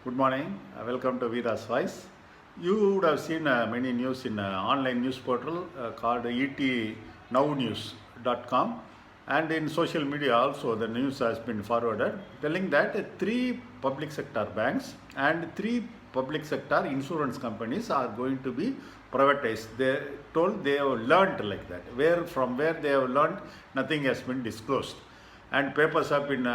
Good morning. Welcome to Veda's Voice. You would have seen many news in online news portal called etnownews.com, and in social media also the news has been forwarded telling that three public sector banks and three public sector insurance companies are going to be privatized. They told they have learned like that. Where they have learned, nothing has been disclosed, and papers have been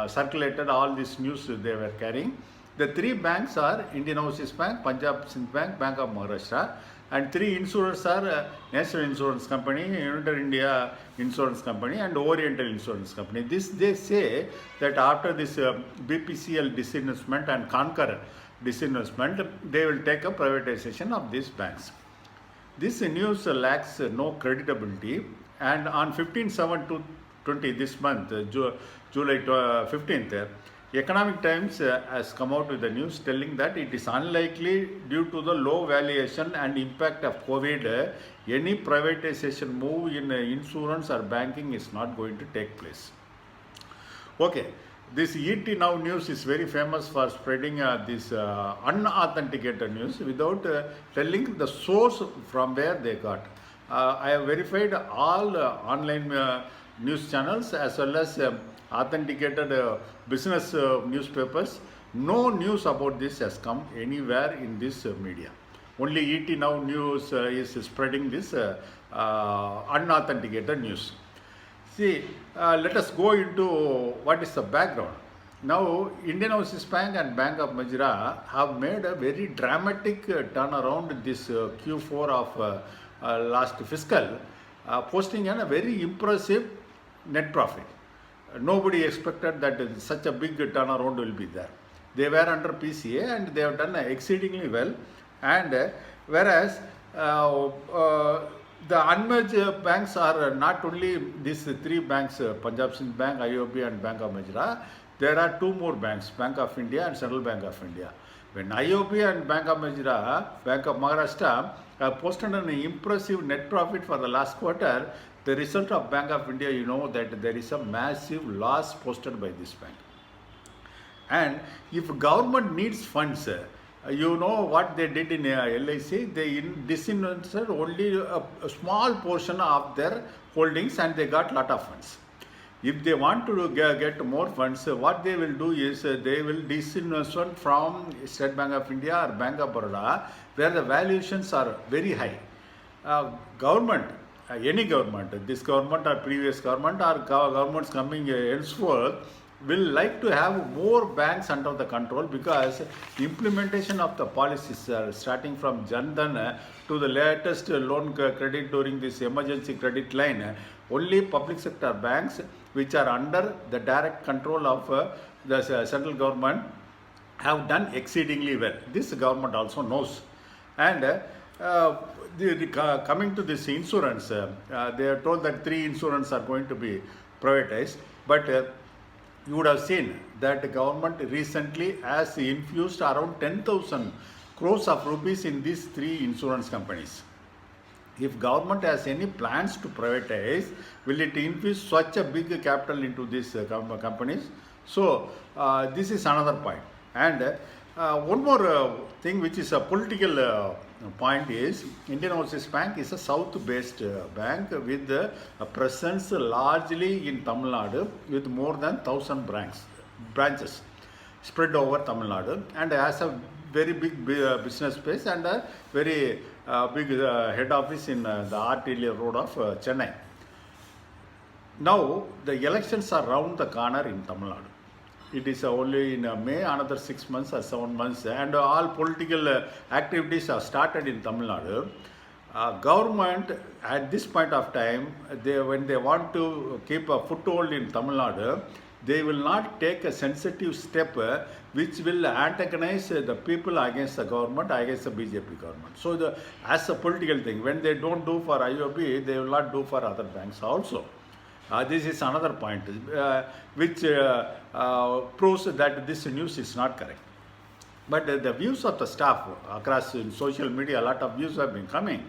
circulated. All this news they were carrying. The three banks are Indian Overseas Bank, Punjab Sind Bank, Bank of Maharashtra, and three insurers are National Insurance Company, United India Insurance Company, and Oriental Insurance Company. This they say that after this BPCL disinvestment and Concur disinvestment, they will take a privatization of these banks. This news lacks no credibility, and on 15/7/2020 this month, July 15th, Economic Times has come out with the news telling that it is unlikely due to the low valuation and impact of COVID, any privatization move in insurance or banking is not going to take place. Okay, this ET Now news is very famous for spreading this unauthenticated news without telling the source from where they got. I have verified all online news channels as well as authenticated business newspapers. No news about this has come anywhere in this media. Only ET Now news is spreading this unauthenticated news. See, let us go into what is the background. Now, Indian Overseas Bank and Bank of Majra have made a very dramatic turnaround this Q4 of last fiscal, posting a very impressive net profit. Nobody expected that such a big turnaround will be there. They were under PCA and they have done exceedingly well. And whereas the unmerged banks are not only these three banks, Punjab Sind Bank, IOB and Bank of Majra, there are two more banks, Bank of India and Central Bank of India. When IOB and Bank of Majra, Bank of Maharashtra posted an impressive net profit for the last quarter, the result of Bank of India, you know that there is a massive loss posted by this bank. And if government needs funds, you know what they did in LIC, they disinvested only a small portion of their holdings and they got lot of funds. If they want to get more funds, what they will do is they will disinvest from State Bank of India or Bank of Baroda, where the valuations are very high. Government, any government, this government or previous government or governments coming henceforth, will like to have more banks under the control, because implementation of the policies starting from Jan Dhan to the latest loan credit during this emergency credit line, only public sector banks which are under the direct control of the central government have done exceedingly well. This government also knows. And coming to this insurance, they are told that three insurance are going to be privatized, but you would have seen that the government recently has infused around 10,000 crores of rupees in these three insurance companies. If government has any plans to privatize, will it infuse such a big capital into these companies? So this is another point. And one more thing which is a political point is, Indian Overseas Bank is a south-based bank with a presence largely in Tamil Nadu with more than 1,000 branches spread over Tamil Nadu, and has a very big business space and a very big head office in the Artillery Road of Chennai. Now the elections are round the corner in Tamil Nadu. It is only in May, another 6 months or 7 months, and all political activities are started in Tamil Nadu. Government at this point of time, when they want to keep a foothold in Tamil Nadu, they will not take a sensitive step which will antagonize the people against the government, against the BJP government. So as a political thing, when they don't do for IOB, they will not do for other banks also. This is another point which proves that this news is not correct. But the views of the staff across in social media, a lot of views have been coming.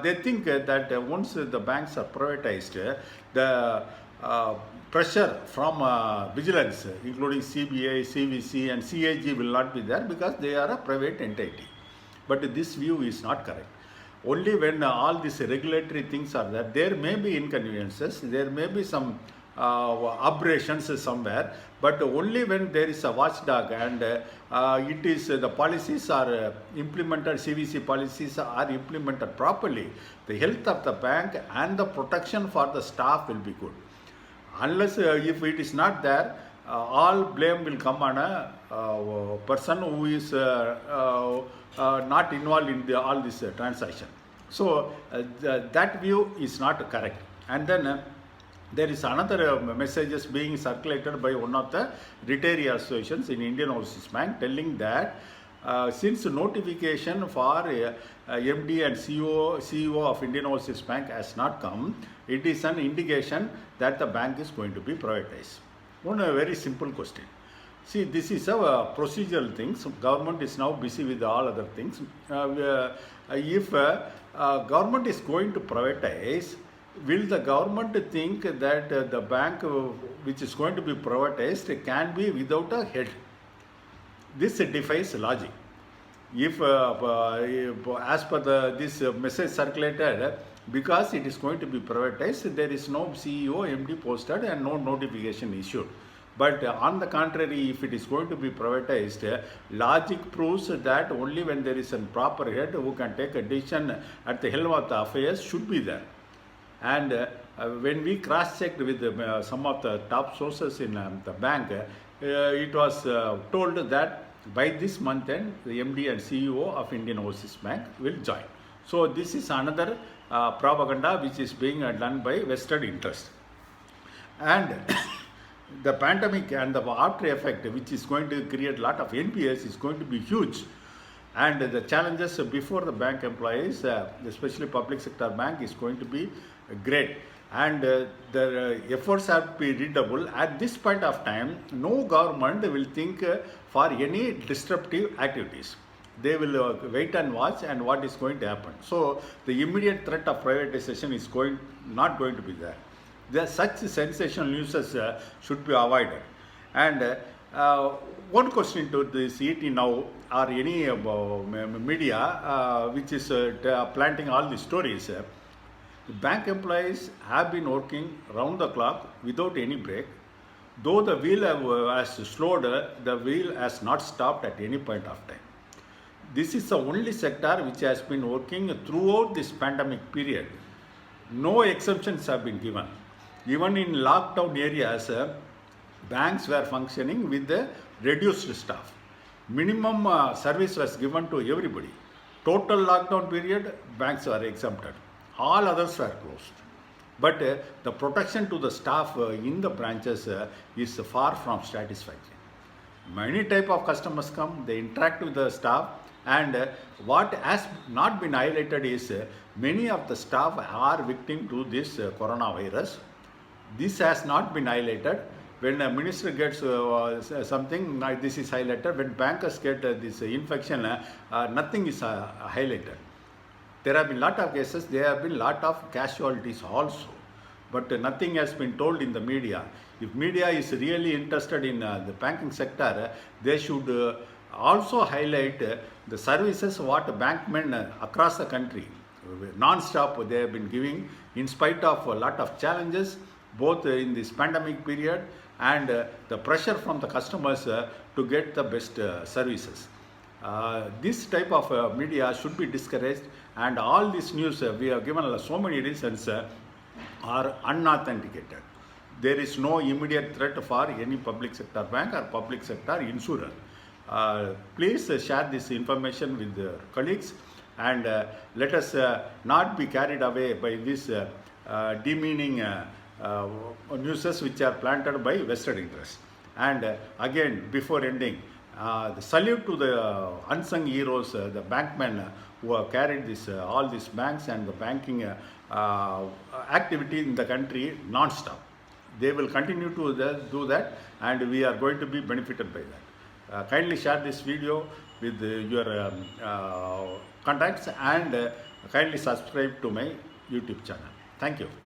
They think that once the banks are privatized, the uh, pressure from vigilance, including CBI, CVC, and CAG will not be there because they are a private entity. But this view is not correct. Only when all these regulatory things are there, there may be inconveniences, there may be some aberrations somewhere, but only when there is a watchdog and it is the policies are implemented, CVC policies are implemented properly, the health of the bank and the protection for the staff will be good. Unless if it is not there, all blame will come on a person who is not involved in all this transaction. So that view is not correct. And then there is another messages being circulated by one of the retiring associations in Indian Overseas Bank telling that since notification for MD and CEO of Indian Overseas Bank has not come, it is an indication that the bank is going to be privatized. One very simple question. See, this is a procedural thing. So government is now busy with all other things. If government is going to privatize, will the government think that the bank which is going to be privatized can be without a head? This defies logic. If as per this message circulated, because it is going to be privatized, there is no CEO, MD posted and no notification issued. But on the contrary, if it is going to be privatized, logic proves that only when there is a proper head who can take a decision at the helm of the affairs should be there. And when we cross-checked with some of the top sources in the bank, it was told that by this month end, the MD and CEO of Indian Overseas Bank will join. So this is another propaganda which is being done by vested interest. And the pandemic and the after effect, which is going to create a lot of NPS, is going to be huge. And the challenges before the bank employees, especially public sector bank, is going to be great. And the efforts have to be redoubled. At this point of time, no government will think for any disruptive activities. They will wait and watch and what is going to happen. So the immediate threat of privatization is not going to be there. Such sensational news should be avoided. And one question to this ET now or any media which is planting all these stories. The bank employees have been working round the clock without any break. Though the wheel has slowed, the wheel has not stopped at any point of time. This is the only sector which has been working throughout this pandemic period. No exemptions have been given. Even in lockdown areas, banks were functioning with the reduced staff. Minimum service was given to everybody. Total lockdown period, banks were exempted. All others were closed. But the protection to the staff in the branches is far from satisfactory. Many type of customers come, they interact with the staff, and what has not been highlighted is many of the staff are victim to this coronavirus. This has not been highlighted. When a minister gets something, this is highlighted. When bankers get this infection, nothing is highlighted. There have been lot of cases, there have been lot of casualties also, but nothing has been told in the media. If media is really interested in the banking sector, they should also highlight the services what bankmen across the country, non-stop they have been giving in spite of a lot of challenges, both in this pandemic period and the pressure from the customers to get the best services. This type of media should be discouraged, and all this news we have given so many reasons are unauthenticated. There is no immediate threat for any public sector bank or public sector insurer. Please share this information with your colleagues, and let us not be carried away by this demeaning news which are planted by vested interests. And again, before ending, the salute to the unsung heroes, the bankmen who have carried this, all these banks and the banking activity in the country non-stop. They will continue to do that, and we are going to be benefited by that. Kindly share this video with your contacts, and kindly subscribe to my YouTube channel. Thank you.